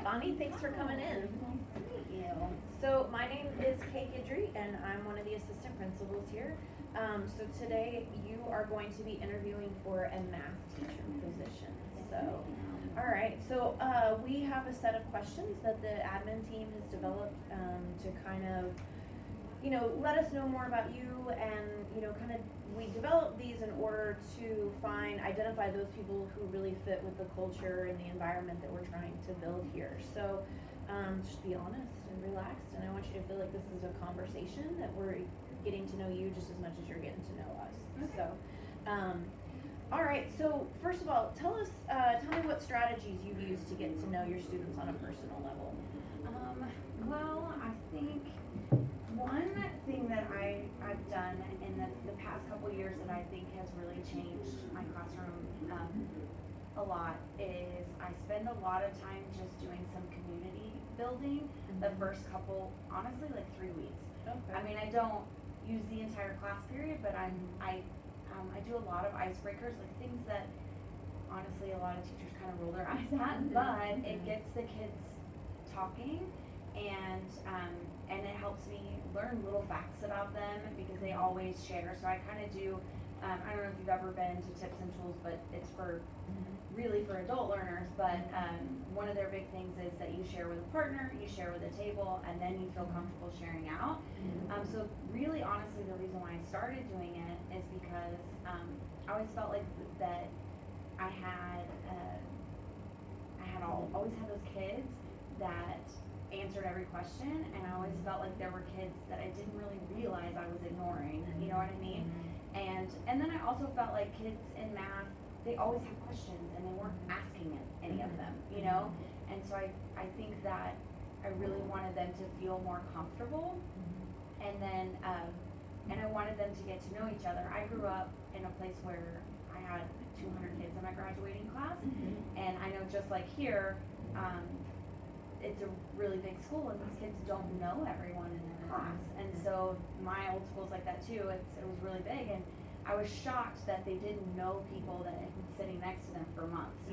Bonnie, thanks for coming in. Nice to meet you. So my name is Kaye Guidry and I'm one of the assistant principals here. So today you are going to be interviewing for a math teacher position. So, all right, so we have a set of questions that the admin team has developed to kind of, let us know more about you and, kind of, we developed these in order to identify those people who really fit with the culture and the environment that we're trying to build here. So just be honest and relaxed, and I want you to feel like this is a conversation that we're getting to know you just as much as you're getting to know us. Okay. So, all right, so first of all, tell me what strategies you've used to get to know your students on a personal level. Well, I think one thing that I've done in the past couple years that I think has really changed my classroom a lot is I spend a lot of time just doing some community building the first couple, honestly, like 3 weeks. Okay. I mean, I don't use the entire class period, but I do a lot of icebreakers, like things that honestly a lot of teachers kind of roll their eyes at, but it gets the kids talking, and it helps me learn little facts about them because they always share. So I kind of do, I don't know if you've ever been to Tips and Tools, but it's really for adult learners, but one of their big things is that you share with a partner, you share with a table, and then you feel comfortable sharing out. So really, honestly, the reason why I started doing it is because I always felt like that I always had those kids that answered every question, and I always felt like there were kids that I didn't really realize I was ignoring, you know what I mean? And then I also felt like kids in math, they always had questions and they weren't asking any of them, And so I think that I really wanted them to feel more comfortable, and then and I wanted them to get to know each other. I grew up in a place where I had 200 kids in my graduating class, and I know just like here, it's a really big school and these kids don't know everyone in their class. And so my old school's like that too. It was really big, and I was shocked that they didn't know people that had been sitting next to them for months,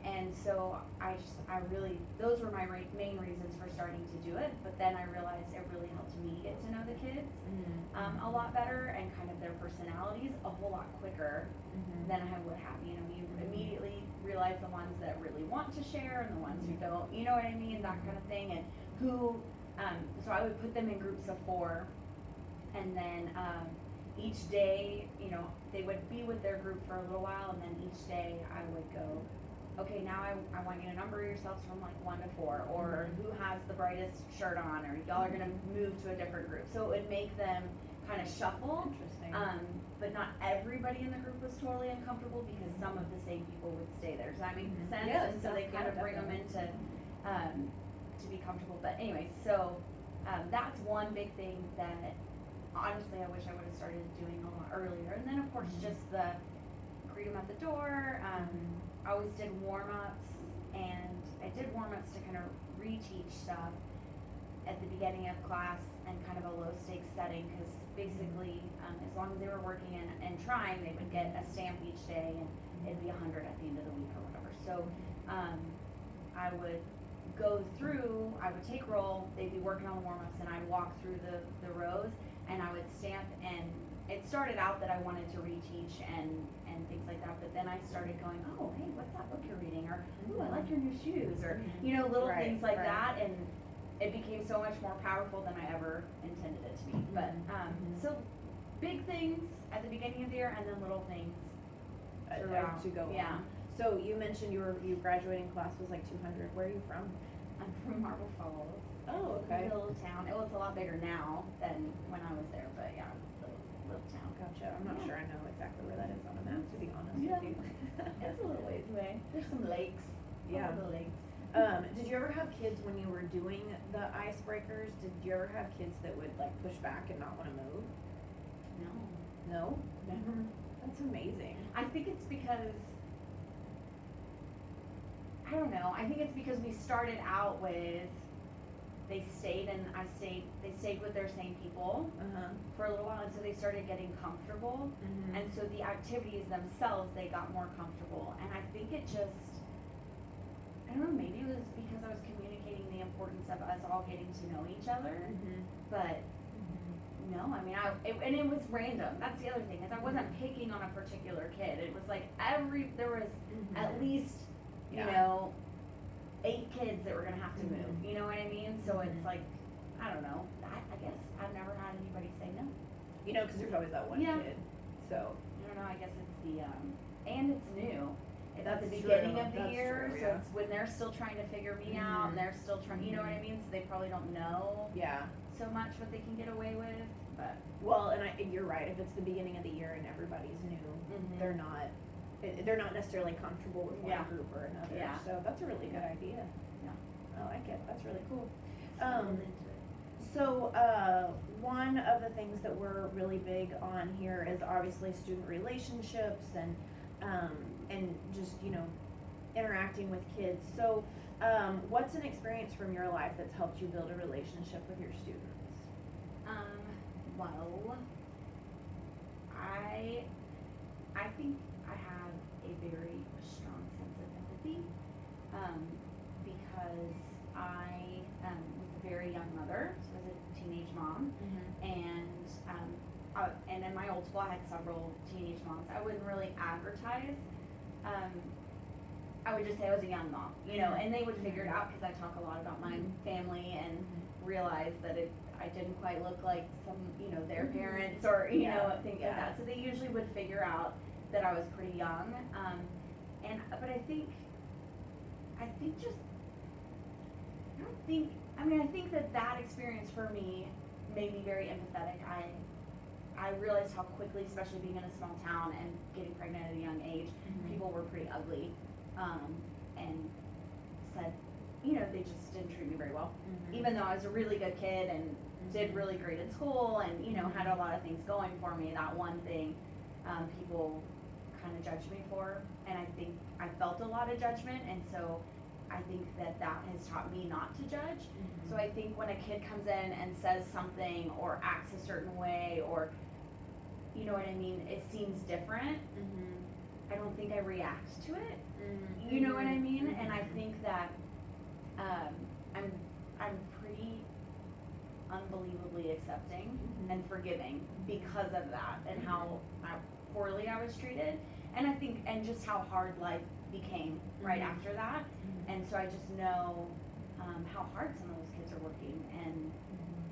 and so I really, those were my main reasons for starting to do it. But then I realized it really helped me get to know the kids a lot better, and kind of their personalities a whole lot quicker than I would have. You immediately realize the ones that really want to share and the ones who don't, you know what I mean, that kind of thing. And who, so I would put them in groups of 4, and then each day, they would be with their group for a little while, and then each day I would go, okay, now I want you to number yourselves from like 1 to 4, or who has the brightest shirt on, or y'all are gonna move to a different group. So it would make them kind of shuffle. Interesting. But not everybody in the group was totally uncomfortable because some of the same people would stay there. Does that make sense? Yes, And so they kind of bring them into to be comfortable. But anyway, so that's one big thing that honestly I wish I would have started doing a lot earlier. And then of course just the greet them at the door. I always did warm-ups, and I did warm-ups to kind of reteach stuff at the beginning of class and kind of a low stakes setting, because basically as long as they were working and trying, they would get a stamp each day, and it'd be 100 at the end of the week or whatever. So I would go through, I would take roll, they'd be working on warm-ups, and I'd walk through the rows, and I would stamp. And it started out that I wanted to reteach and things like that, but then I started going, oh, hey, what's that book you're reading? Or, ooh, I like your new shoes, or little things like that. And it became so much more powerful than I ever intended it to be. But so big things at the beginning of the year, and then little things throughout. To go yeah. on. So you mentioned your graduating class was like 200. Where are you from? I'm from Marble Falls. Oh, okay. It's a little town. It's a lot bigger now than when I was there, but yeah, it's a little town. Gotcha. I'm not sure I know exactly where that is on the map, to be honest Yeah. with you. It's a little ways away. There's some lakes. Yeah. All the lakes. Did you ever have kids when you were doing the icebreakers? Did you ever have kids that would like push back and not want to move? No. No? Never? That's amazing. I think it's because, I don't know, I think it's because we started out with, they stayed with their same people for a little while, and so they started getting comfortable, and so the activities themselves, they got more comfortable. And I think it just, I don't know, maybe it was because I was communicating the importance of us all getting to know each other, but no, I mean, and it was random. That's the other thing, is I wasn't picking on a particular kid. It was like there was at least, you know, 8 kids that were gonna have to move, you know what I mean? So it's like, I don't know, I guess I've never had anybody say no. You know, cause there's always that one Yeah. kid, so. I don't know, I guess it's the, and it's new. It's at That's the true, beginning of the that's year, true, so yeah. it's when they're still trying to figure me out, and they're still trying, you know what I mean? So they probably don't know Yeah, so much what they can get away with, but. well, and you're right, if it's the beginning of the year and everybody's new, they're not necessarily comfortable with one Yeah. group or another, Yeah. so that's a really good idea. Yeah. I like it, that's really cool. Settled into it. So, one of the things that we're really big on here is obviously student relationships and just, you know, interacting with kids. So, what's an experience from your life that's helped you build a relationship with your students? Well, I think I have a very strong sense of empathy, because I was a very young mother, so I was a teenage mom, and in my old school I had several teenage moms. I wouldn't really advertise. I would just say I was a young mom, you know, and they would figure it out because I talk a lot about my family and realize that I didn't quite look like some, you know, their parents or, you know, things like that. So they usually would figure out that I was pretty young. But I think just, I think that experience for me made me very empathetic. I realized how quickly, especially being in a small town and getting pregnant at a young age, people were pretty ugly, and said, you know, they just didn't treat me very well. Even though I was a really good kid and did really great at school and, you know, had a lot of things going for me, that one thing, people kind of judged me for, and I think I felt a lot of judgment, and so I think that has taught me not to judge. So I think when a kid comes in and says something or acts a certain way, or, you know what I mean, it seems different, I don't think I react to it. You know what I mean? And I think that I'm pretty unbelievably accepting and forgiving because of that, and how poorly I was treated, and I think, and just how hard life became right after that. And so I just know how hard some of those kids are working, and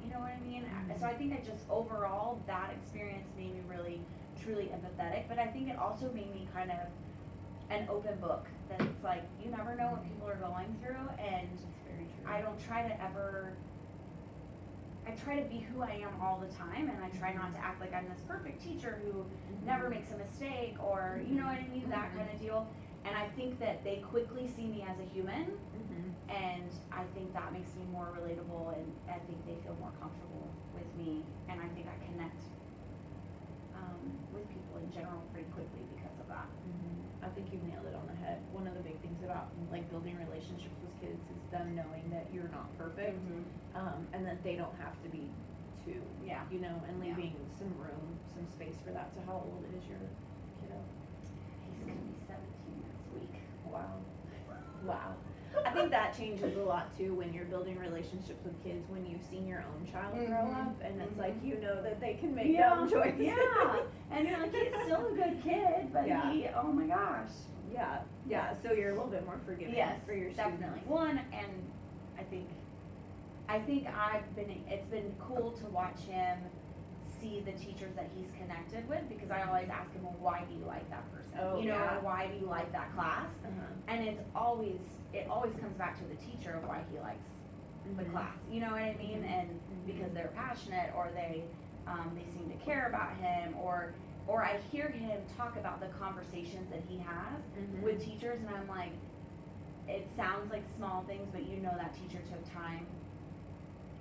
you know what I mean? So I think I just, overall, that experience made me really truly empathetic, but I think it also made me kind of an open book, that it's like, you never know what people are going through, and Very true. I don't try to I try to be who I am all the time, and I try not to act like I'm this perfect teacher who never makes a mistake, or, you know what I mean, that kind of deal. And I think that they quickly see me as a human, and I think that makes me more relatable, and I think they feel more comfortable with me, and I think I connect with people in general pretty quickly because of that. I think you've nailed it on the head. One of the big things about like building relationships with kids is them knowing that you're not perfect, and that they don't have to be too. Yeah. You know, and leaving some room, some space for that. So how old is your kiddo? He's gonna be 17 next week. Wow. Wow. I think that changes a lot too when you're building relationships with kids, when you've seen your own child grow up, and it's like, you know that they can make their own choices. Yeah. And you're like, he's still a good kid, but he, oh my gosh. Yeah, so you're a little bit more forgiving for your students. Definitely. One, and I think it's been cool to watch him see the teachers that he's connected with, because I always ask him, well, why do you like that person? Or why do you like that class? And it always comes back to the teacher of why he likes the class. You know what I mean? And because they're passionate, or they seem to care about him, or I hear him talk about the conversations that he has with teachers, and I'm like, it sounds like small things, but you know that teacher took time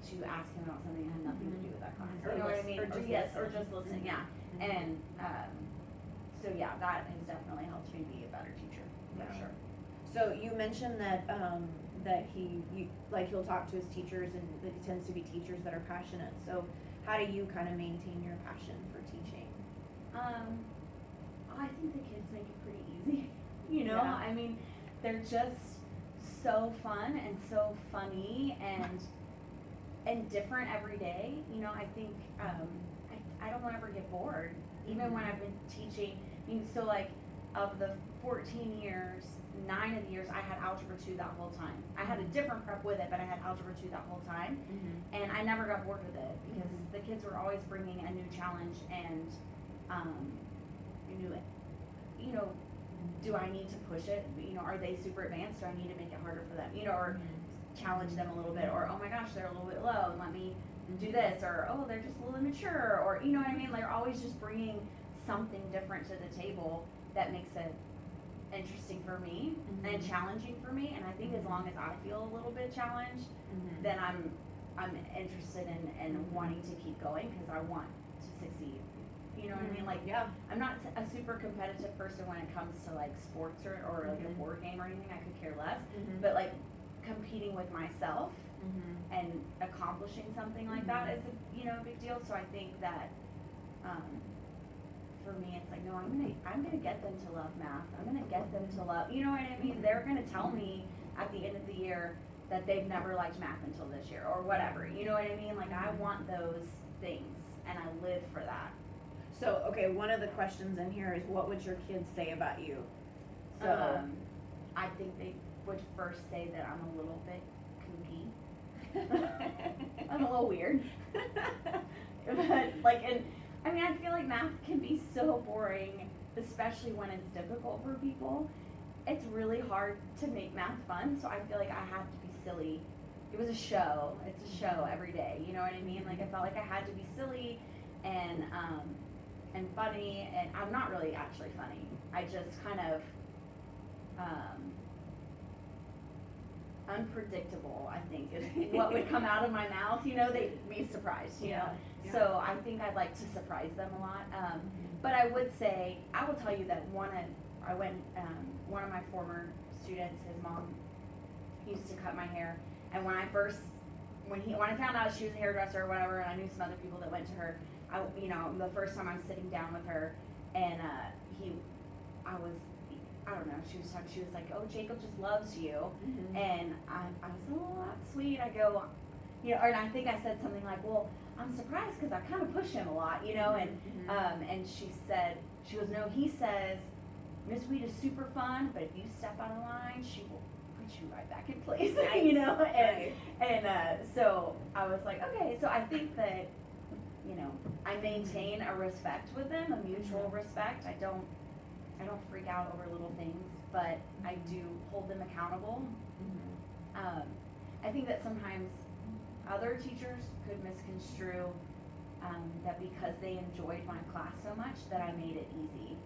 to ask him about something that had nothing to do with that class. You know what I mean? Or just listen, yeah. And so yeah, that has definitely helped me be a better teacher, for sure. So you mentioned that he'll talk to his teachers, and that he tends to be teachers that are passionate. So how do you kind of maintain your passion for teaching? I think the kids make it pretty easy. You know, I mean, they're just so fun and so funny and different every day. You know, I think I don't ever get bored, even when I've been teaching. I mean, so like of the 14 years, 9 of the years I had Algebra 2 that whole time. I had a different prep with it, but I had Algebra 2 that whole time, and I never got bored with it because the kids were always bringing a new challenge and you know, do I need to push it? You know, are they super advanced? Do I need to make it harder for them? You know, or challenge them a little bit, or oh my gosh, they're a little bit low, and let me do this, or oh, they're just a little immature, or you know what I mean? They're always just bringing something different to the table that makes it interesting for me and challenging for me. And I think as long as I feel a little bit challenged, then I'm interested in wanting to keep going because I want to succeed. You know what I mean? Like, I'm not a super competitive person when it comes to like sports or like a board game or anything. I could care less. But like competing with myself and accomplishing something like that is a big deal. So I think that for me it's like, no, I'm gonna get them to love math. I'm gonna get them to love, you know what I mean? They're gonna tell me at the end of the year that they've never liked math until this year or whatever. You know what I mean? Like I want those things and I live for that. So, okay, one of the questions in here is, what would your kids say about you? So, I think they would first say that I'm a little bit kooky. I'm a little weird. But like, I mean, I feel like math can be so boring, especially when it's difficult for people. It's really hard to make math fun, so I feel like I have to be silly. It was a show. It's a show every day. You know what I mean? Like I felt like I had to be silly and funny, and I'm not really actually funny. I just kind of unpredictable, I think, is what would come out of my mouth. You know, they'd be surprised, you know. So I think I'd like to surprise them a lot. But I would say, I will tell you that one of my former students, his mom used to cut my hair, and when I found out she was a hairdresser or whatever, and I knew some other people that went to her, the first time I'm sitting down with her, and she was like, oh, Jacob just loves you, and I was, oh, that's sweet. I go, and I think I said something like, well, I'm surprised because I kind of push him a lot, and she goes, no, he says, Miss Weed is super fun, but if you step out of line, she will put you right back in place, Nice. and so I was like, okay, so I think that, I maintain a respect with them, a mutual respect. I don't freak out over little things, but I do hold them accountable. I think that sometimes other teachers could misconstrue that because they enjoyed my class so much that I made it easy.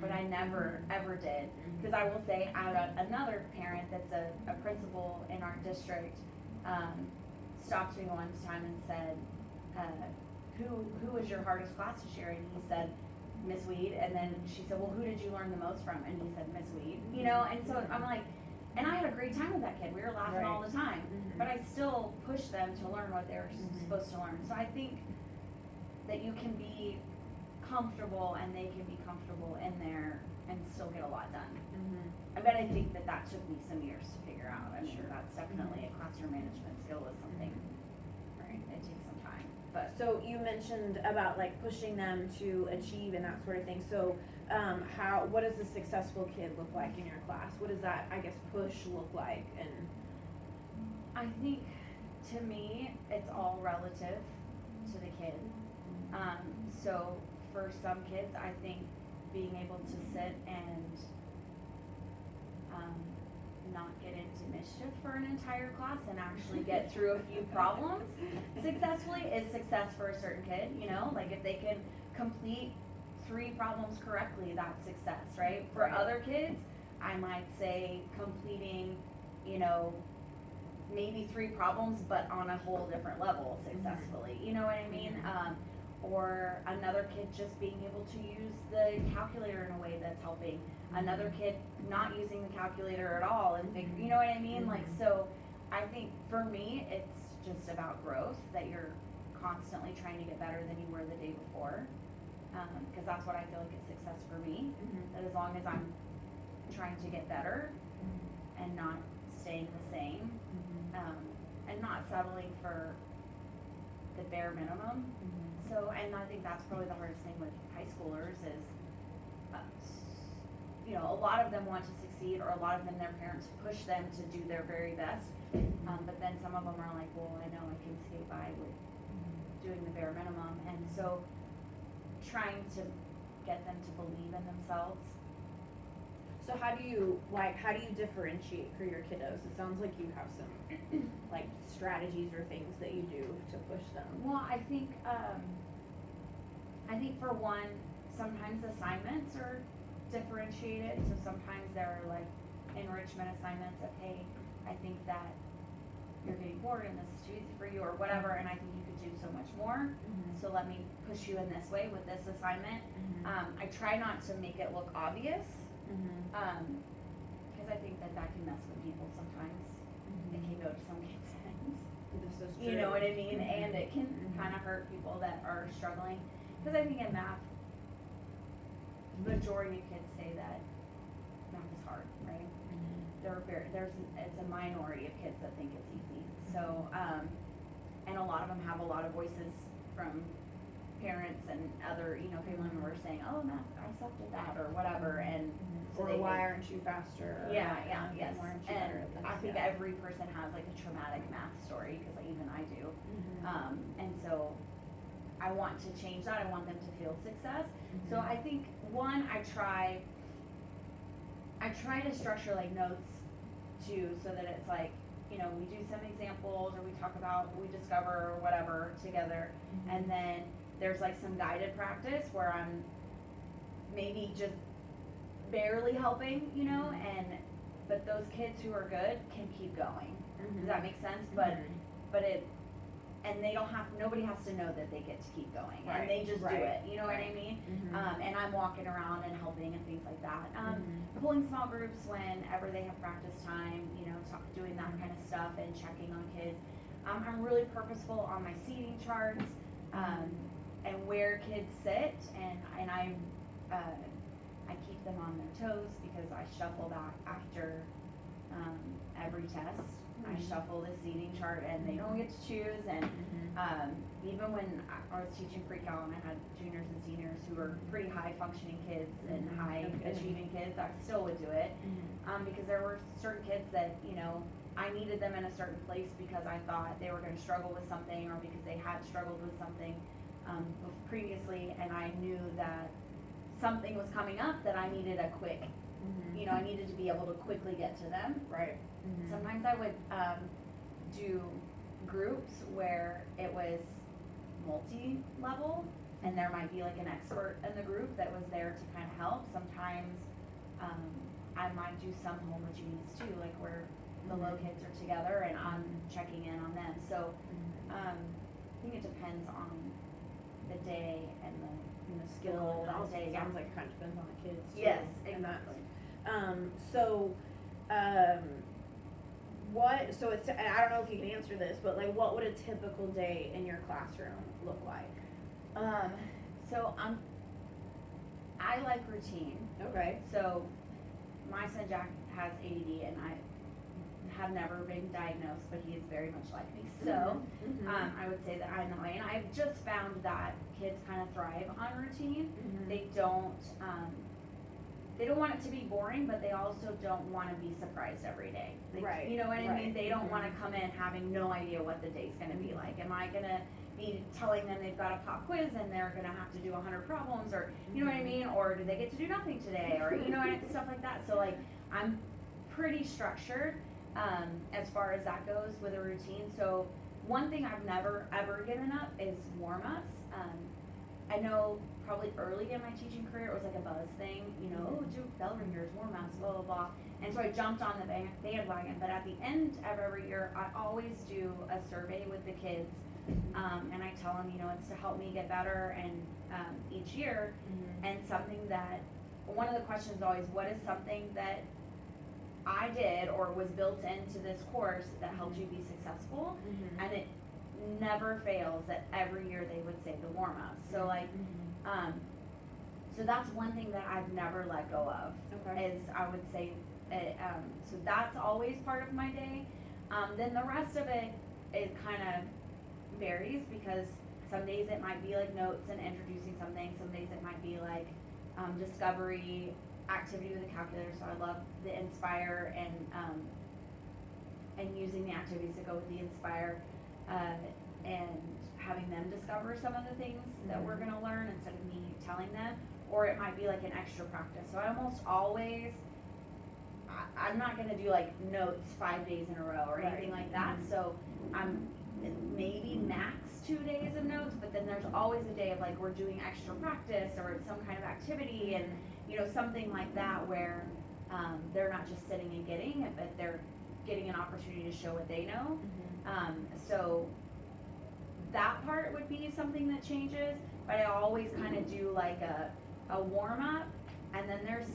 But I never, ever did. Because I will say, I had another parent that's a principal in our district stopped me one time and said, who was your hardest class this year? And he said, Miss Weed. And then she said, well, who did you learn the most from? And he said, Miss Weed. And so I'm like, and I had a great time with that kid. We were laughing all the time. But I still pushed them to learn what they were supposed to learn. So I think that you can be comfortable and they can be comfortable in there and still get a lot done. But I think that took me some years to figure out. I mean, that's definitely a classroom management skill is something, right? It takes some time. But so you mentioned about like pushing them to achieve and that sort of thing. So what does a successful kid look like in your class? What does that, I guess, push look like? And I think to me, it's all relative to the kid. So for some kids, I think being able to sit and not get into mischief for an entire class and actually get through a few problems successfully is success for a certain kid, like if they can complete 3 problems correctly, that's success, right? For other kids, I might say completing, maybe 3 problems but on a whole different level successfully, you know what I mean? Or another kid just being able to use the calculator in a way that's helping. Another kid not using the calculator at all and you know what I mean? Like, so I think for me, it's just about growth, that you're constantly trying to get better than you were the day before. Because that's what I feel like is success for me. That as long as I'm trying to get better and not staying the not settling for the bare minimum. So, and I think that's probably the hardest thing with high schoolers is, you know, a lot of them want to succeed, or a lot of them, their parents push them to do their very best. But then some of them are like, well, I know I can skate by with doing the bare minimum. And so trying to get them to believe in themselves. So how do you differentiate for your kiddos? It sounds like you have some like strategies or things that you do to push them. Well, I think for one, sometimes assignments are differentiated. So sometimes there are like enrichment assignments of, hey, I think that you're getting bored and this is too easy for you or whatever, and I think you could do so much more. So let me push you in this way with this assignment. I try not to make it look obvious. Because I think that can mess with people sometimes. It can go to some kids' heads. This is true. You know what I mean? And it can kind of hurt people that are struggling. Because I think in math, majority of kids say that math is hard, right? It's a minority of kids that think it's easy. So, and a lot of them have a lot of voices from parents and other, you know, family members saying, oh, math, I sucked at that or whatever, and so or why aren't you faster? Yes. Why aren't you And better at this? I think every person has like a traumatic math story, because even I do. And so I want to change that. I want them to feel success. So I think one, I try to structure like notes too, so that it's like, you know, we do some examples or we talk about what we discover or whatever together, and then there's like some guided practice where I'm maybe just barely helping, you know, but those kids who are good can keep going. Does that make sense? But and they don't have, nobody has to know that they get to keep going, and they just do it, you know what I mean? And I'm walking around and helping and things like that. Pulling small groups whenever they have practice time, you know, doing that kind of stuff and checking on kids. I'm really purposeful on my seating charts, and where kids sit, and I keep them on their toes, because I shuffle that after every test. I shuffle the seating chart, and they don't get to choose. And even when I was teaching pre-cal and I had juniors and seniors who were pretty high functioning kids and high achieving kids, I still would do it, because there were certain kids that, you know, I needed them in a certain place because I thought they were going to struggle with something, or because they had struggled with something previously, and I knew that something was coming up that I needed a quick, you know, I needed to be able to quickly get to them. Right. Sometimes I would do groups where it was multi-level, and there might be like an expert in the group that was there to kind of help. Sometimes I might do some homogeneous too, like where the low kids are together and I'm checking in on them. So I think it depends on the day and the skill. that Also day. sounds like it kind of depends on the kids too. Yes, And that's, exactly. it's, I don't know if you can answer this, but like, what would a typical day in your classroom look like? I like routine. Okay. So my son Jack has ADD, and I have never been diagnosed, but he is very much like me. So I would say that I know, and I've just found that kids kind of thrive on routine. They don't want it to be boring, but they also don't want to be surprised every day. Right. You know what I mean? They don't want to come in having no idea what the day's going to be like. Am I going to be telling them they've got a pop quiz and they're going to have to do 100 problems, or you know what I mean? Or do they get to do nothing today? Or you know, stuff like that. So like, I'm pretty structured as far as that goes with a routine. So one thing I've never ever given up is warm-ups. I know probably early in my teaching career it was like a buzz thing, you know, oh, do bell ringers, warm-ups, blah, blah, blah. And so I jumped on the bandwagon, but at the end of every year, I always do a survey with the kids, and I tell them, you know, it's to help me get better, and each year, and something that, one of the questions is always, what is something that I did or was built into this course that helped you be successful? And it never fails that every year they would say the warm-ups. So like, so that's one thing that I've never let go of. Okay. Is I would say, so that's always part of my day. Then the rest of it it kind of varies because some days it might be like notes and introducing something. Some days it might be like discovery, activity with the calculator. So I love the Inspire and using the activities that go with the Inspire, and having them discover some of the things that we're gonna learn instead of me telling them. Or it might be like an extra practice. So I almost always, I'm not gonna do like notes 5 days in a row or anything like that. So I'm maybe max 2 days of notes, but then there's always a day of like we're doing extra practice or it's some kind of activity and something like that where they're not just sitting and getting it, but they're getting an opportunity to show what they know. So that part would be something that changes, but I always kind of do like a warm up, and then there's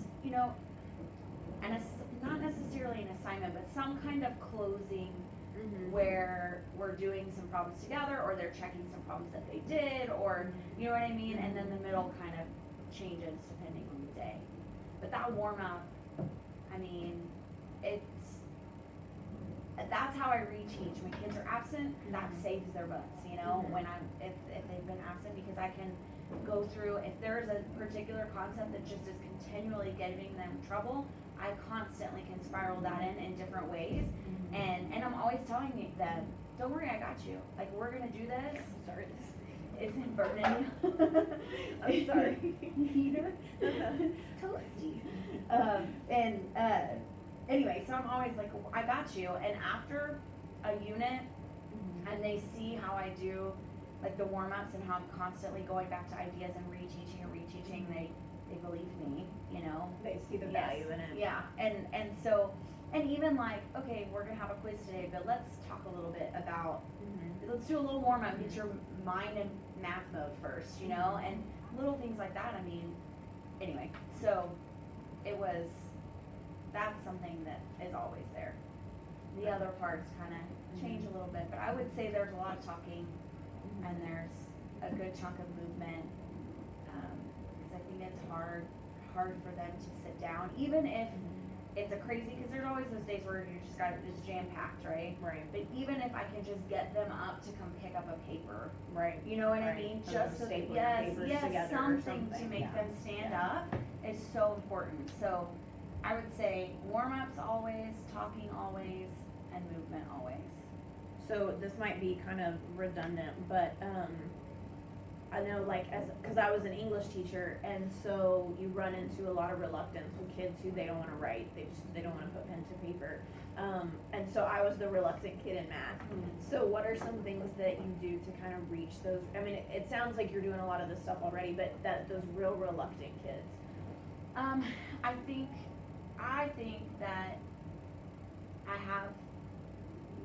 not necessarily an assignment, but some kind of closing where we're doing some problems together, or they're checking some problems that they did, or you know what I mean, and then the middle kind of changes depending on the day. But that warm up, I mean, that's how I reteach. When kids are absent, that saves their butts, when if they've been absent, because I can go through, if there's a particular concept that just is continually getting them in trouble, I constantly can spiral that in different ways. And I'm always telling them, don't worry, I got you. Like, we're gonna do this. Sorry. It's in burning you. I'm sorry. It's toasty. Anyway, so I'm always like, I got you. And after a unit, and they see how I do like the warm-ups and how I'm constantly going back to ideas and reteaching, they believe me, They see the value in it. Yeah, and so, and even like, okay, we're gonna have a quiz today, but let's talk a little bit about, let's do a little warm-up, get your mind in math mode first, and little things like that. I mean, anyway, so that's something that is always there. The other parts kind of change a little bit, but I would say there's a lot of talking, and there's a good chunk of movement, because I think it's hard for them to sit down, even if it's a crazy, because there's always those days where you just got it's jam-packed, right? Right. But even if I can just get them up to come pick up a paper, Right. you know what I mean? Just so that, yes, something to make them stand up is so important. So I would say warm-ups always, talking always, and movement always. So this might be kind of redundant, but I know because I was an English teacher, and so you run into a lot of reluctance with kids who they don't want to write, they don't want to put pen to paper, and so I was the reluctant kid in math. So what are some things that you do to kind of reach those? I mean, it sounds like you're doing a lot of this stuff already, but those real reluctant kids. I think that I have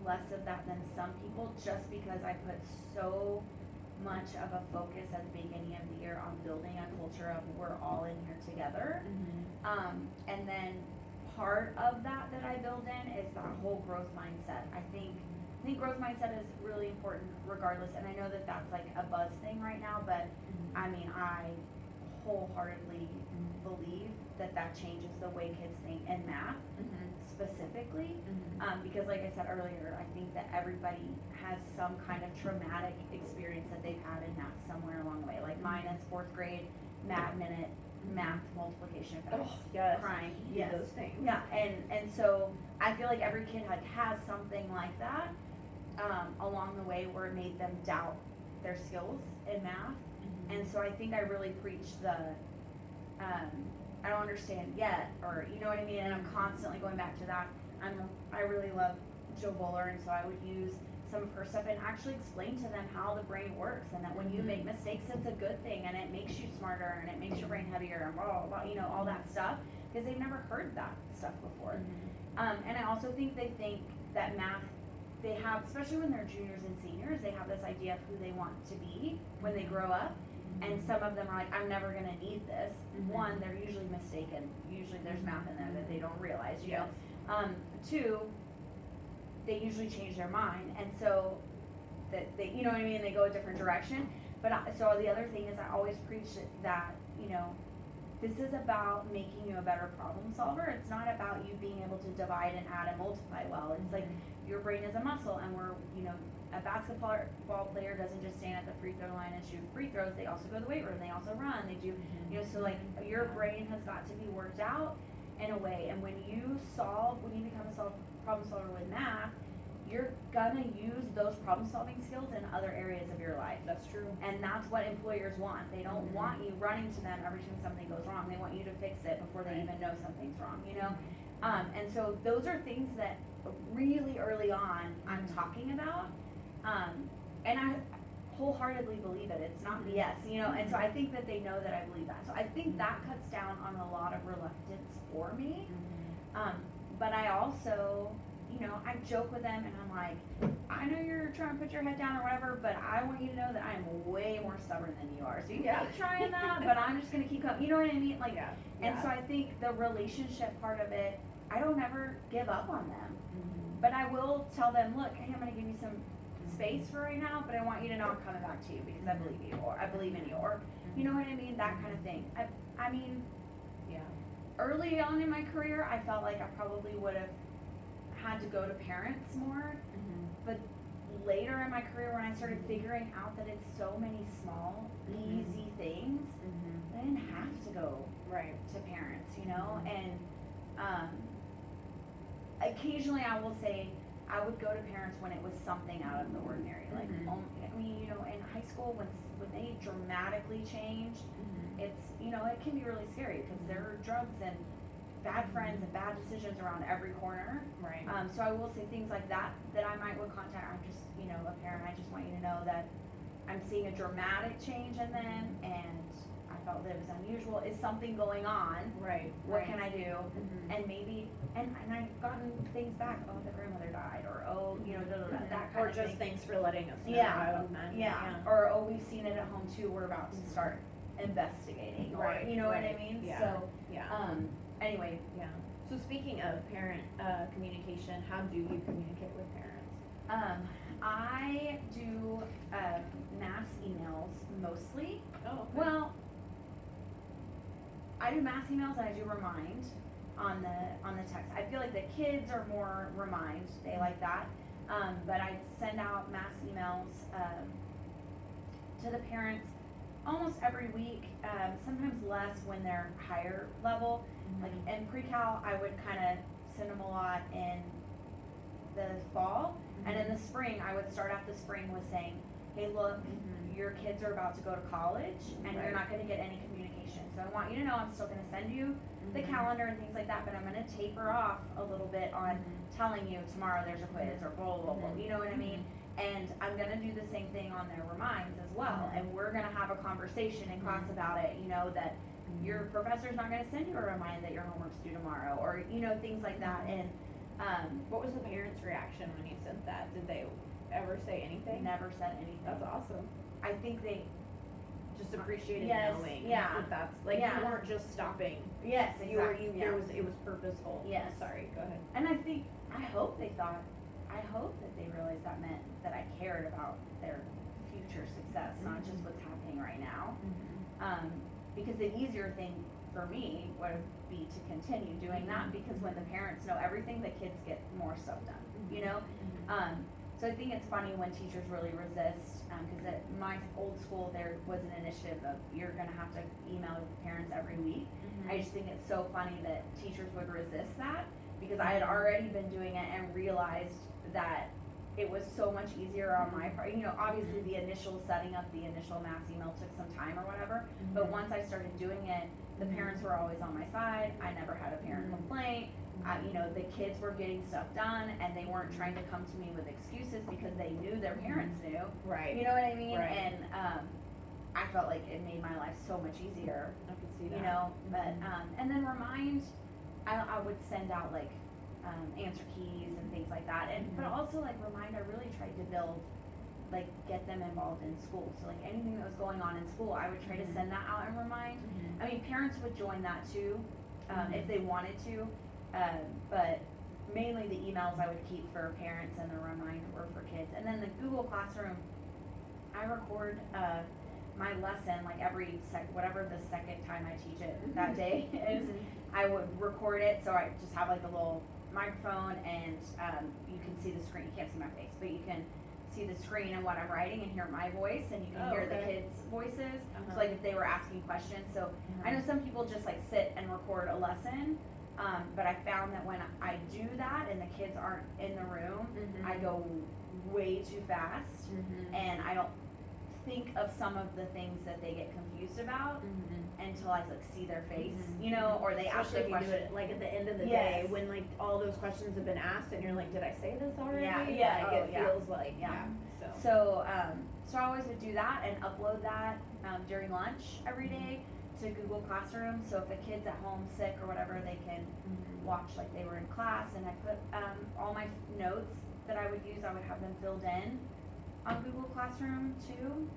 less of that than some people, just because I put so much of a focus at the beginning of the year on building a culture of we're all in here together. And then part of that I build in is that whole growth mindset. I think growth mindset is really important regardless, and I know that that's like a buzz thing right now, but I mean, I wholeheartedly believe that changes the way kids think in math specifically, because like I said earlier, I think that everybody has some kind of traumatic experience that they've had in math somewhere along the way. Like mine is 4th grade math minute math multiplication effects. Oh, yes. Crying. Yes. Those things. Yeah, and so I feel like every kid has something like that along the way where it made them doubt their skills in math. And so I think I really preach the I don't understand yet, or you know what I mean, and I'm constantly going back to that. I really love Jill Bowler, and so I would use some of her stuff and actually explain to them how the brain works, and that when you make mistakes, it's a good thing, and it makes you smarter, and it makes your brain heavier, and blah, blah, blah, all that stuff, because they've never heard that stuff before. And I also think they think that math, they have, especially when they're juniors and seniors, they have this idea of who they want to be when they grow up. And some of them are like, I'm never gonna need this. One, they're usually mistaken. Usually there's math in there that they don't realize, you know. 2, they usually change their mind, and so that they, you know what I mean, they go a different direction. But so the other thing is I always preach that, this is about making you a better problem solver. It's not about you being able to divide and add and multiply well. It's like your brain is a muscle, and a basketball player doesn't just stand at the free throw line and shoot free throws. They also go to the weight room. They also run. They do, so like your brain has got to be worked out in a way. And when you become a problem solver with math, you're gonna use those problem solving skills in other areas of your life. That's true. And that's what employers want. They don't want you running to them every time something goes wrong. They want you to fix it before they even know something's wrong, And so those are things that really early on I'm talking about. And I wholeheartedly believe it. It's not BS, and so I think that they know that I believe that. So I think that cuts down on a lot of reluctance for me. But I also, I joke with them and I'm like, I know you're trying to put your head down or whatever, but I want you to know that I am way more stubborn than you are. So you can keep trying that, but I'm just gonna keep coming. You know what I mean? Like, and so I think the relationship part of it, I don't ever give up on them. But I will tell them, look, hey, I'm gonna give you some space for right now, but I want you to know I'm coming back to you because I believe you, or I believe in you, or you know what I mean? That kind of thing. I mean, early on in my career, I felt like I probably would have had to go to parents more, but later in my career when I started figuring out that it's so many small, easy things, I didn't have to go to parents, and occasionally I will say I would go to parents when it was something out of the ordinary, like, in high school when they dramatically changed, it's, it can be really scary because there are drugs and bad friends and bad decisions around every corner. So I will say things like that I might would contact. I'm just, a parent, I just want you to know that I'm seeing a dramatic change in them, and I felt that it was unusual. Is something going on? What can I do? And maybe, and I've gotten things back. Oh, the grandmother died, or that kind Or of just thing. thanks for letting us know. Or we've seen it at home too. We're about to start investigating, or you know what I mean? So anyway. So speaking of parent communication, how do you communicate with parents? I do mass emails mostly. Oh, okay. Well, I do mass emails and I do remind on the text. I feel like the kids are more remind. They like that. But I send out mass emails to the parents almost every week, sometimes less when they're higher level. Like in pre-cal, I would kind of send them a lot in the fall, and in the spring, I would start out the spring with saying, hey, look, your kids are about to go to college, and you're not going to get any communication. So I want you to know I'm still going to send you the calendar and things like that, but I'm going to taper off a little bit on telling you tomorrow there's a quiz or blah, blah, blah, you know what I mean? And I'm going to do the same thing on their reminds as well, and we're going to have a conversation in class about it, that your professor's not going to send you a reminder that your homework's due tomorrow, or, things like that. And what was the parents' reaction when you said that? Did they ever say anything? Never said anything. That's awesome. I think they just appreciated knowing that that's like you weren't just stopping. Yes, exactly. It was purposeful. Yes. Sorry, go ahead. And I hope that they realized that meant that I cared about their future success, not just what's happening right now. Because the easier thing for me would be to continue doing that, because when the parents know everything, the kids get more stuff done, So I think it's funny when teachers really resist, because at my old school there was an initiative of you're going to have to email parents every week. I just think it's so funny that teachers would resist that, because I had already been doing it and realized that it was so much easier on my part. Obviously the initial setting up the initial mass email took some time or whatever, but once I started doing it, the parents were always on my side. I never had a parent complaint. The kids were getting stuff done, and they weren't trying to come to me with excuses because they knew their parents knew. Right. You know what I mean? Right. And I felt like it made my life so much easier. I could see that. But and then I would send out like answer keys and things like that, and but also like remind. I really tried to build, like, get them involved in school. So like anything that was going on in school, I would try to send that out and remind. I mean, parents would join that too, if they wanted to, but mainly the emails I would keep for parents, and the reminder were for kids. And then the Google Classroom, I record my lesson, like every whatever the second time I teach it that day is, I would record it, so I just have like a little microphone, and you can see the screen. You can't see my face, but you can see the screen and what I'm writing and hear my voice, and you can hear the kids' voices. So like if they were asking questions. So I know some people just like sit and record a lesson, but I found that when I do that and the kids aren't in the room, I go way too fast, and I don't think of some of the things that they get confused about until I like see their face, you know, or they ask Especially a if you do question. it like at the end of the day when like all those questions have been asked and you're like, did I say this already? Yeah. Like, it feels like So I always would do that and upload that during lunch every day to Google Classroom. So if a kid's at home sick or whatever, they can watch like they were in class. And I put all my notes that I would use, I would have them filled in on Google Classroom too,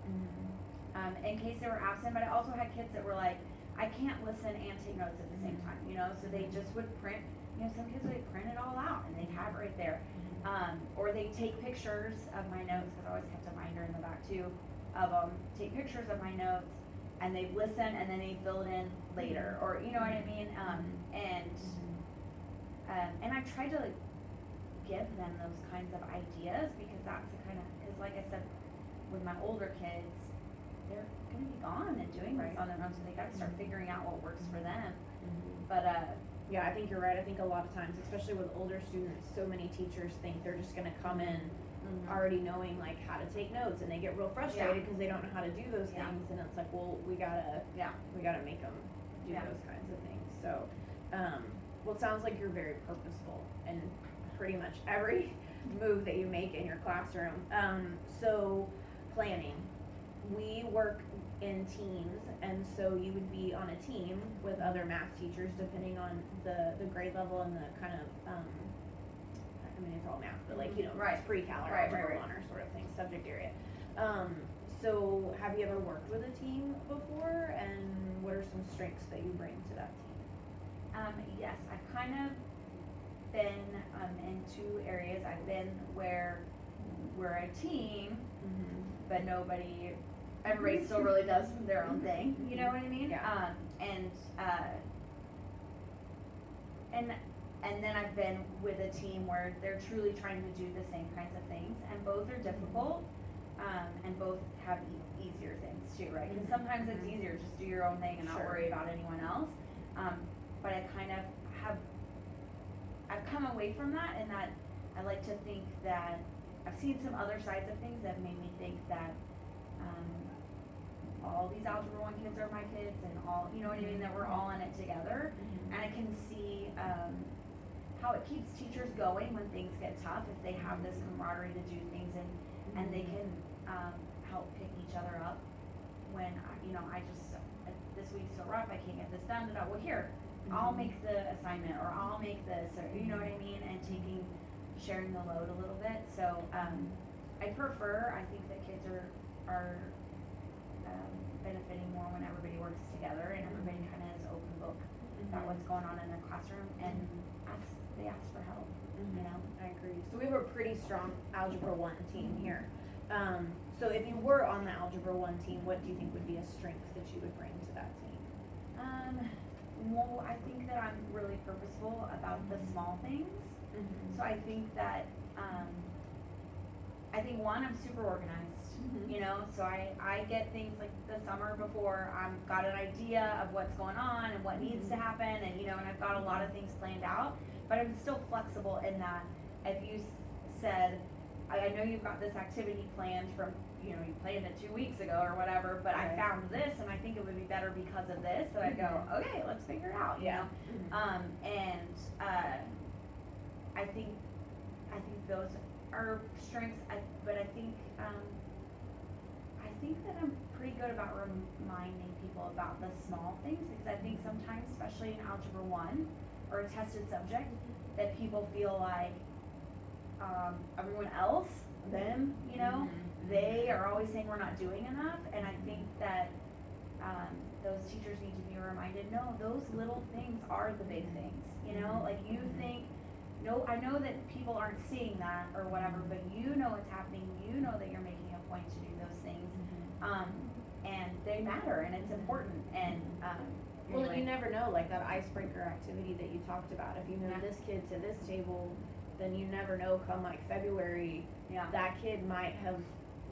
in case they were absent. But I also had kids that were like, I can't listen and take notes at the same time, you know, so they just would print, you know, some kids would print it all out and they'd have it right there. Or they take pictures of my notes, because I always kept a binder in the back too, of them, take pictures of my notes, and they listen and then they fill it in later, or you know what I mean? And I tried to like give them those kinds of ideas, because that's the kind of, because like I said, with my older kids, they're gonna be gone and doing this on their own, so they gotta start figuring out what works for them. But yeah, I think you're right. I think a lot of times, especially with older students, so many teachers think they're just gonna come in already knowing like how to take notes, and they get real frustrated because they don't know how to do those things, and it's like, well, we gotta make them do those kinds of things. So, well, it sounds like you're very purposeful in pretty much every move that you make in your classroom. So planning, we work in teams, and so you would be on a team with other math teachers depending on the grade level and the kind of I mean, it's all math, but like, you know, it's pre-cal or algebra 1 or sort of thing, subject area. So have you ever worked with a team before, and what are some strengths that you bring to that team? Yes, I've kind of been in two areas. I've been where we're a team, but everybody still really does their own thing, you know what I mean? And then I've been with a team where they're truly trying to do the same kinds of things, and both are difficult, and both have easier things too, right? Because sometimes it's easier to just do your own thing and not worry about anyone else. But I kind of I've come away from that, and that I like to think that I've seen some other sides of things that made me think that all these Algebra 1 kids are my kids, and all, you know what I mean, that we're all in it together. And I can see how it keeps teachers going when things get tough, if they have this camaraderie to do things, and they can help pick each other up when, I just, this week's so rough, I can't get this done, well, here, I'll make the assignment, or I'll make this, or you know what I mean, and sharing the load a little bit. So I think that kids are benefiting more when everybody works together and everybody kind of is open book about what's going on in their classroom, and they ask for help, you know? I agree. So we have a pretty strong Algebra 1 team here. So if you were on the Algebra 1 team, what do you think would be a strength that you would bring to that team? Well, I think that I'm really purposeful about the small things. So I think that, one, I'm super organized, you know, so I get things like the summer before, I've got an idea of what's going on and what needs to happen, and, you know, and I've got a lot of things planned out, but I'm still flexible in that if you said, I know you've got this activity planned from, you know, you planned it 2 weeks ago or whatever, but I found this and I think it would be better because of this, so I go, okay, let's figure it out, you know? I think those are strengths, but I think that I'm pretty good about reminding people about the small things, because I think sometimes, especially in Algebra 1 or a tested subject, that people feel like everyone else, them, you know, they are always saying we're not doing enough, and I think that those teachers need to be reminded, no, those little things are the big things, you know, like you think, no, I know that people aren't seeing that or whatever, but you know it's happening, you know that you're making a point to do those things, and they matter, and it's important, and, Well, and you anyway. never know, like that icebreaker activity that you talked about, if you move Yeah. this kid to this table, then you never know, come like February, Yeah. that kid might have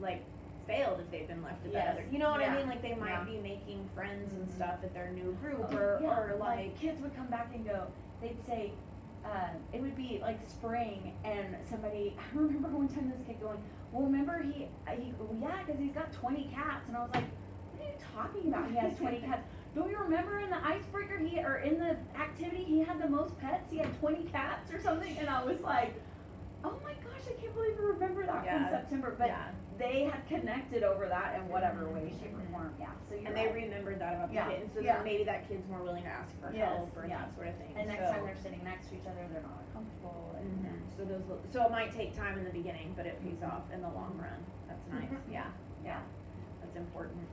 like failed if they've been left at that Yes. other, you know what I Yeah. mean, like they might Yeah. be making friends and Mhm. stuff at their new group, Yeah, or like, kids would come back and go, they'd say, it would be like spring, and somebody, I remember one time this kid going, well, remember yeah, cause he's got 20 cats, and I was like, what are you talking about, he has 20 cats? Don't you remember in the icebreaker, or in the activity, he had the most pets, he had 20 cats or something, and I was like, oh my gosh, I can't believe you remember that Yeah. from September, but yeah. they had connected over that in whatever way, shape, or form, yeah, so you're And right. they remembered that about the Yeah. kid, and so Yeah. then maybe that kid's more willing to ask for Yes, help or yeah. that sort of thing, And next so. time they're sitting next to each other, they're not uncomfortable, and So so it might take time in the beginning, but it pays off in the long run, that's nice, yeah, yeah. that's important.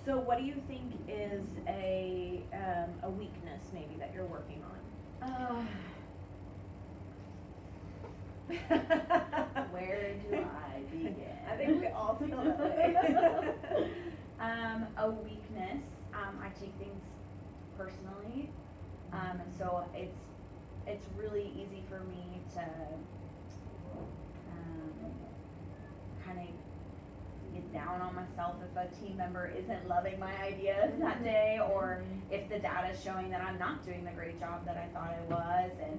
So what do you think is a weakness maybe that you're working on? Where do I begin? I think we all feel that way. A weakness, I take things personally, so it's really easy for me to, kinda get down on myself if a team member isn't loving my ideas that day, or if the data's showing that I'm not doing the great job that I thought I was, and,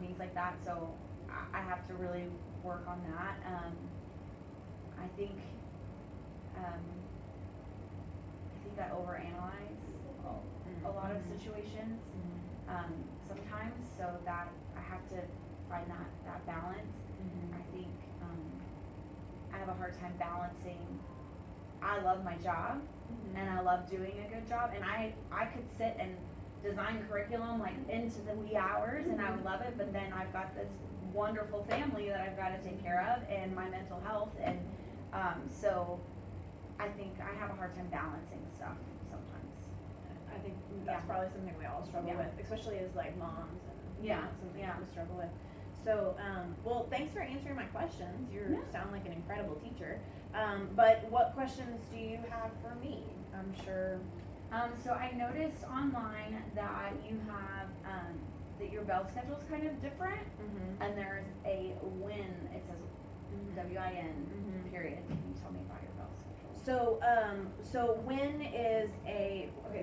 things like that, so I have to really work on that, I think I overanalyze a lot of situations, sometimes, so that I have to find that balance. I think, I have a hard time balancing, I love my job, and I love doing a good job, and I could sit and design curriculum like into the wee hours, and I would love it, but then I've got this wonderful family that I've gotta take care of, and my mental health, and, so I think I have a hard time balancing stuff sometimes. I think that's Yeah. probably something we all struggle Yeah. with, especially as like moms, and Yeah, something yeah. we struggle with. So, well, thanks for answering my questions. You Yeah. sound like an incredible teacher. But what questions do you have for me? I'm sure. So I noticed online that you have, that your bell schedule is kind of different, and there's a win, it says WIN, period. Can you tell me about your bell schedule? So when is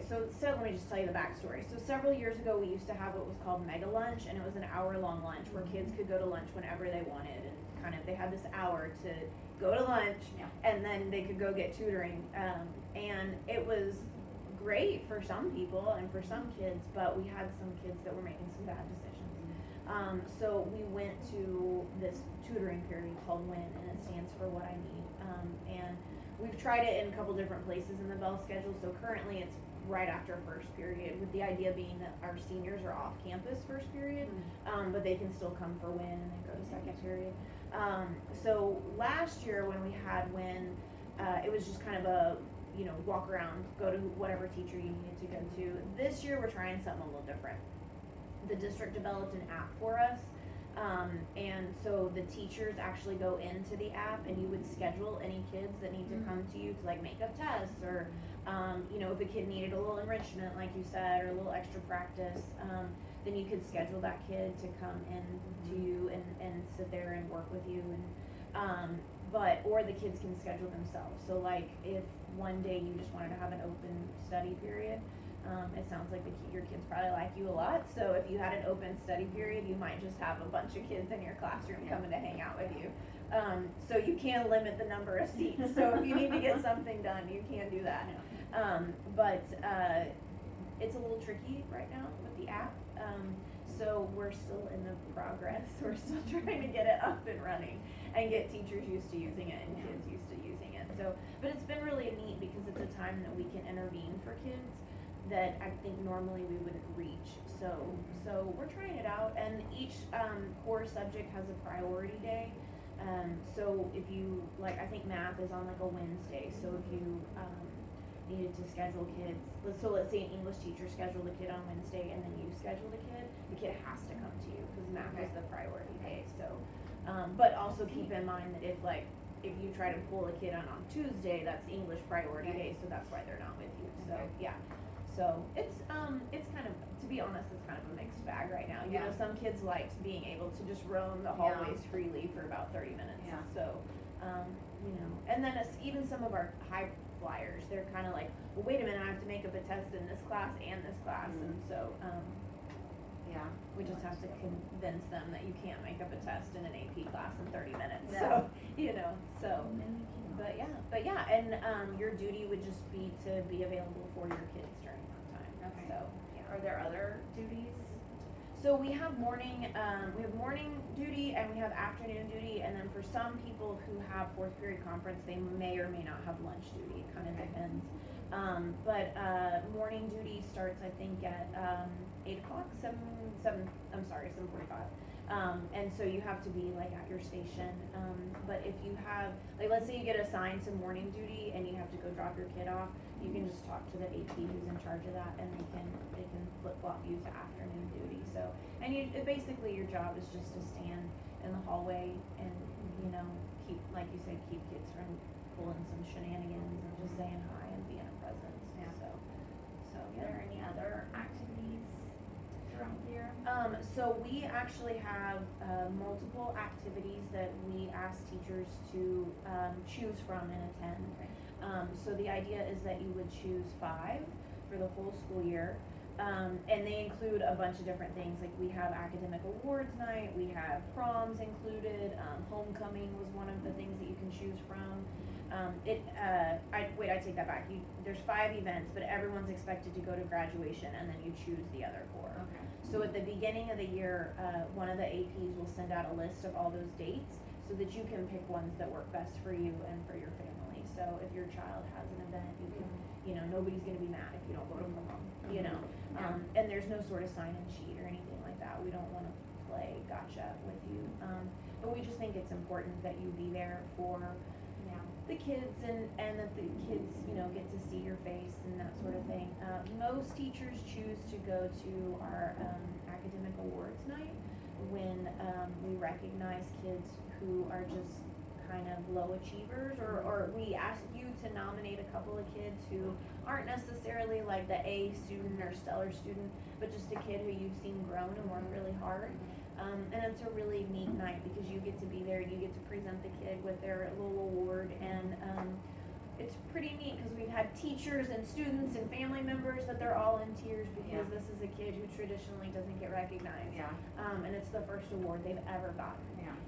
so let me just tell you the backstory. So several years ago, we used to have what was called mega lunch, and it was an hour-long lunch where kids could go to lunch whenever they wanted, and kind of, they had this hour to go to lunch, Yeah. and then they could go get tutoring, and it was great for some people and for some kids, but we had some kids that were making some bad decisions. So we went to this tutoring period called WIN, and it stands for What I Need. And we've tried it in a couple different places in the bell schedule. So currently it's right after first period, with the idea being that our seniors are off campus first period, but they can still come for WIN and then go to second period. So last year when we had WIN, it was just kind of a, walk around, go to whatever teacher you needed to go to. This year we're trying something a little different. The district developed an app for us, and so the teachers actually go into the app, and you would schedule any kids that need to come to you to like make up tests, or if a kid needed a little enrichment like you said, or a little extra practice, then you could schedule that kid to come in to you and sit there and work with you, and or the kids can schedule themselves. So like if one day you just wanted to have an open study period, it sounds like your kids probably like you a lot, so if you had an open study period, you might just have a bunch of kids in your classroom coming to hang out with you. So you can limit the number of seats, so if you need to get something done, you can do that. But it's a little tricky right now with the app, so we're still in the progress. We're still trying to get it up and running and get teachers used to using it and kids used to using it. So, but it's been really neat because it's a time that we can intervene for kids that I think normally we wouldn't reach. So we're trying it out, and each core subject has a priority day. So if you I think math is on like a Wednesday. So if you needed to schedule kids, let's say an English teacher scheduled a kid on Wednesday, and then you scheduled the kid has to come to you because math is the priority day. So, but also keep in mind that if if you try to pull a kid on Tuesday, that's English priority day, so that's why they're not with you. So Okay. yeah, so it's kind of, to be honest, it's kind of a mixed bag right now. You Yeah. know, some kids liked being able to just roam the hallways freely for about 30 minutes. Yeah. So, you know, and then even some of our high flyers, they're kind of like, well, wait a minute, I have to make up a test in this class and this class, and so Yeah. we just have to convince them that you can't make up a test in an AP class in 30 minutes. Yeah. So, you know, so. But yeah, and your duty would just be to be available for your kids during that time. Okay. So, yeah. Are there other duties? So we have morning duty and we have afternoon duty, and then for some people who have fourth period conference, they may or may not have lunch duty. It kind of depends. But morning duty starts, I think, at 8 o'clock, 7:45. And so you have to be like at your station. But if you have, like, let's say you get assigned to morning duty and you have to go drop your kid off, you can just talk to the AP who's in charge of that, and they can flip flop you to afternoon duty. So, and basically your job is just to stand in the hallway and, you know, keep, like you said, keep kids from pulling some shenanigans and just saying hi and being a presence. Yeah. So Are yeah. there any other activities throughout the year? So we actually have multiple activities that we ask teachers to choose from and attend. Okay. So the idea is that you would choose 5 for the whole school year. And they include a bunch of different things. Like we have academic awards night, we have proms included, homecoming was one of the things that you can choose from. I take that back. There's 5 events, but everyone's expected to go to graduation, and then you choose the other 4. Okay. So at the beginning of the year, one of the APs will send out a list of all those dates so that you can pick ones that work best for you and for your family. So if your child has an event, you can, you know, nobody's gonna be mad if you don't go to prom, you know. And there's no sort of sign-in sheet or anything like that. We don't wanna play gotcha with you. But we just think it's important that you be there for the kids and that the kids, you know, get to see your face and that sort of thing. Most teachers choose to go to our academic awards night when we recognize kids who are just kind of low achievers, or we ask you to nominate a couple of kids who aren't necessarily like the A student or stellar student, but just a kid who you've seen grown and work really hard. And it's a really neat night because you get to be there, you get to present the kid with their little award, and it's pretty neat because we've had teachers and students and family members that they're all in tears because this is a kid who traditionally doesn't get recognized. And it's the first award they've ever gotten,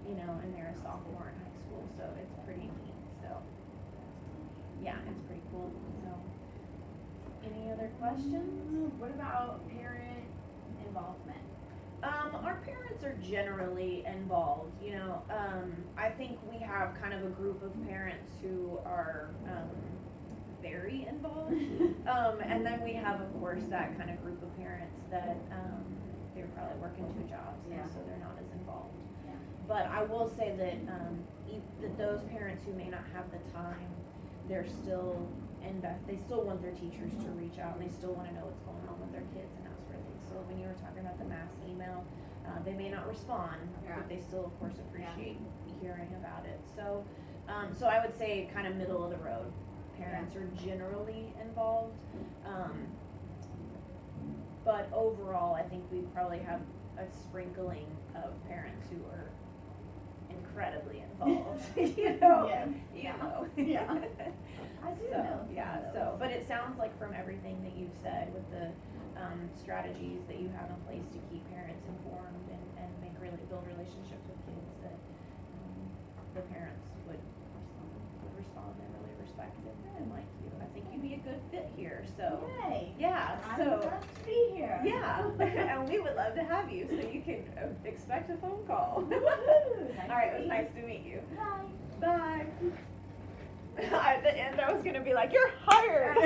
you know, and they're a sophomore in high school, so it's pretty neat. So yeah, it's pretty cool. So any other questions? What about parent involvement? Our parents are generally involved, you know. I think we have kind of a group of parents who are very involved. And then we have, of course, that kind of group of parents that they're probably working 2 jobs, and so they're not as involved. Yeah. But I will say that that those parents who may not have the time, they're still they still want their teachers to reach out, and they still want to know what's going on with their kids and that sort of thing. So when you were talking about the mass email, they may not respond, but they still, of course, appreciate hearing about it. So, so I would say kind of middle of the road. Parents are generally involved, but overall, I think we probably have a sprinkling of parents who are incredibly involved. You know, you know. I do So, know. but it sounds like from everything that you've said with the strategies that you have in place to keep parents informed and build relationships with kids, that the parents would respond and really respect it and like you. I think you'd be a good fit here. So Yay. yeah, I'm so glad to be here. yeah, and we would love to have you. So you can expect a phone call. Nice All right, it to was meet nice to meet you. Bye. Bye. At the end, I was gonna be like, "You're hired."